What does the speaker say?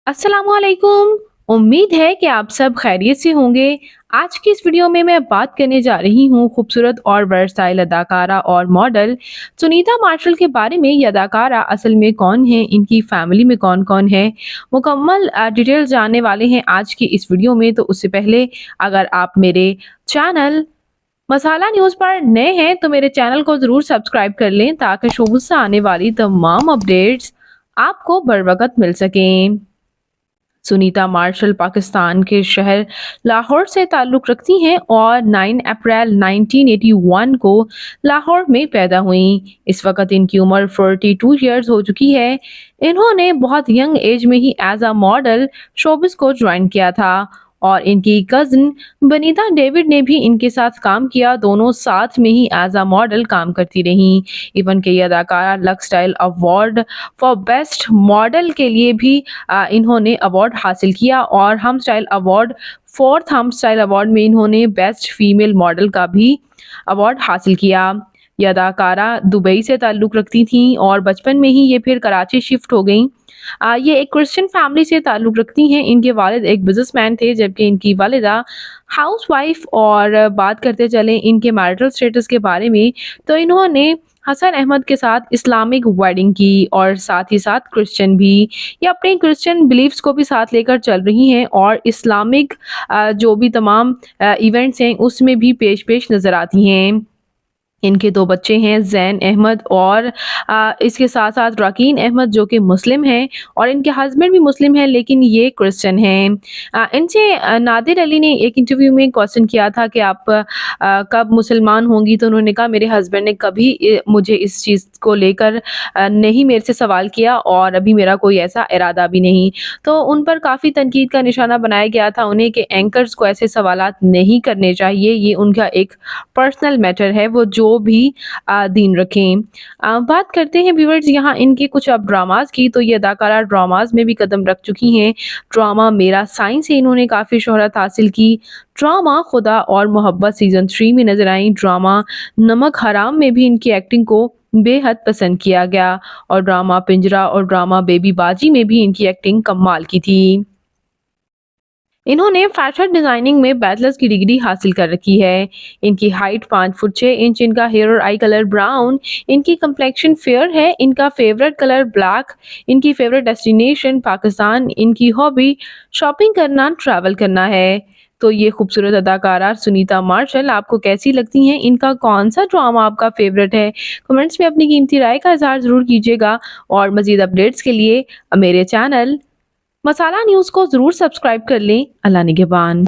अस्सलामुअलैकुम। उम्मीद है कि आप सब खैरियत से होंगे। आज की इस वीडियो में मैं बात करने जा रही हूँ खूबसूरत और वर्सटाइल अदाकारा और मॉडल सुनीता मार्शल के बारे में। ये अदाकारा असल में कौन है, इनकी फैमिली में कौन कौन है, मुकम्मल डिटेल जानने वाले हैं आज की इस वीडियो में। तो उससे पहले अगर आप मेरे चैनल मसाला न्यूज़ पर नए हैं तो मेरे चैनल को ज़रूर सब्सक्राइब कर लें ताकि शोबुस से आने वाली तमाम अपडेट्स आपको बर वक्त मिल सकें। सुनीता मार्शल पाकिस्तान के शहर लाहौर से ताल्लुक़ रखती हैं और 9 अप्रैल 1981 को लाहौर में पैदा हुईं। इस वक्त इनकी उम्र 42 ईयर्स हो चुकी है। इन्होंने बहुत यंग एज में ही एज अ मॉडल शोबिस को ज्वाइन किया था और इनकी कज़न बनीता डेविड ने भी इनके साथ काम किया। दोनों साथ में ही एज अ मॉडल काम करती रहीं। इवन के ये अदाकारा lux style award for best model के लिए भी इन्होंने अवार्ड हासिल किया और हम स्टाइल अवार्ड, फोर्थ हम स्टाइल अवार्ड में इन्होंने बेस्ट फीमेल मॉडल का भी अवार्ड हासिल किया। ये अदाकारा दुबई से ताल्लुक़ रखती थीं और बचपन में ही ये फिर कराची शिफ्ट हो गईं। ये एक क्रिश्चियन फैमिली से ताल्लुक़ रखती हैं। इनके वालिद एक बिजनेसमैन थे जबकि इनकी वालिदा हाउसवाइफ। और बात करते चलें इनके मैरिटल स्टेटस के बारे में तो इन्होंने हसन अहमद के साथ इस्लामिक वेडिंग की और साथ ही साथ क्रिश्चियन भी। ये अपने क्रिश्चियन बिलीफ्स को भी साथ लेकर चल रही हैं और इस्लामिक जो भी तमाम इवेंट्स हैं उसमें भी पेश पेश नज़र आती हैं। इनके 2 बच्चे हैं, ज़ैन अहमद और इसके साथ-साथ रकीन अहमद जो कि मुस्लिम हैं और इनके हस्बैंड भी मुस्लिम हैं लेकिन ये क्रिश्चियन हैं। इनसे नादिर अली ने एक इंटरव्यू में क्वेश्चन किया था कि आप कब मुसलमान होंगी, तो उन्होंने कहा मेरे हस्बैंड ने कभी मुझे इस चीज़ को लेकर नहीं मेरे से सवाल किया और अभी मेरा कोई ऐसा इरादा भी नहीं। तो उन पर काफ़ी तनकीद का निशाना बनाया गया था उन्हें कि एंकर्स को ऐसे सवालात नहीं करने चाहिए, ये उनका एक पर्सनल मैटर है, वो जो भी दीन रखें। बात करते हैं व्यूअर्स यहाँ इनके कुछ अब ड्रामाज की। तो ये अदाकारा ड्रामाज में भी कदम रख चुकी हैं। ड्रामा मेरा साइंस से इन्होंने काफ़ी शोहरत हासिल की। ड्रामा खुदा और मोहब्बत सीज़न 3 में नज़र आई। ड्रामा नमक हराम में भी इनकी एक्टिंग को बेहद पसंद किया गया और ड्रामा पिंजरा और ड्रामा बेबी बाजी में भी इनकी एक्टिंग कमाल की थी। इन्होंने फैशन डिज़ाइनिंग में बैचलर्स की डिग्री हासिल कर रखी है। इनकी हाइट 5 फुट 6 इंच, इनका हेयर और आई कलर ब्राउन, इनकी कंप्लेक्शन फेयर है, इनका फेवरेट कलर ब्लैक, इनकी फेवरेट डेस्टिनेशन पाकिस्तान, इनकी हॉबी शॉपिंग करना, ट्रैवल करना है। तो ये खूबसूरत अदाकारा सुनीता मार्शल आपको कैसी लगती हैं? इनका कौन सा ड्रामा आपका फेवरेट है? कमेंट्स में अपनी कीमती राय का इज़हार ज़रूर कीजिएगा और मज़ीद अपडेट्स के लिए मेरे चैनल मसाला न्यूज़ को ज़रूर सब्सक्राइब कर लें। अल्लाह निगहबान।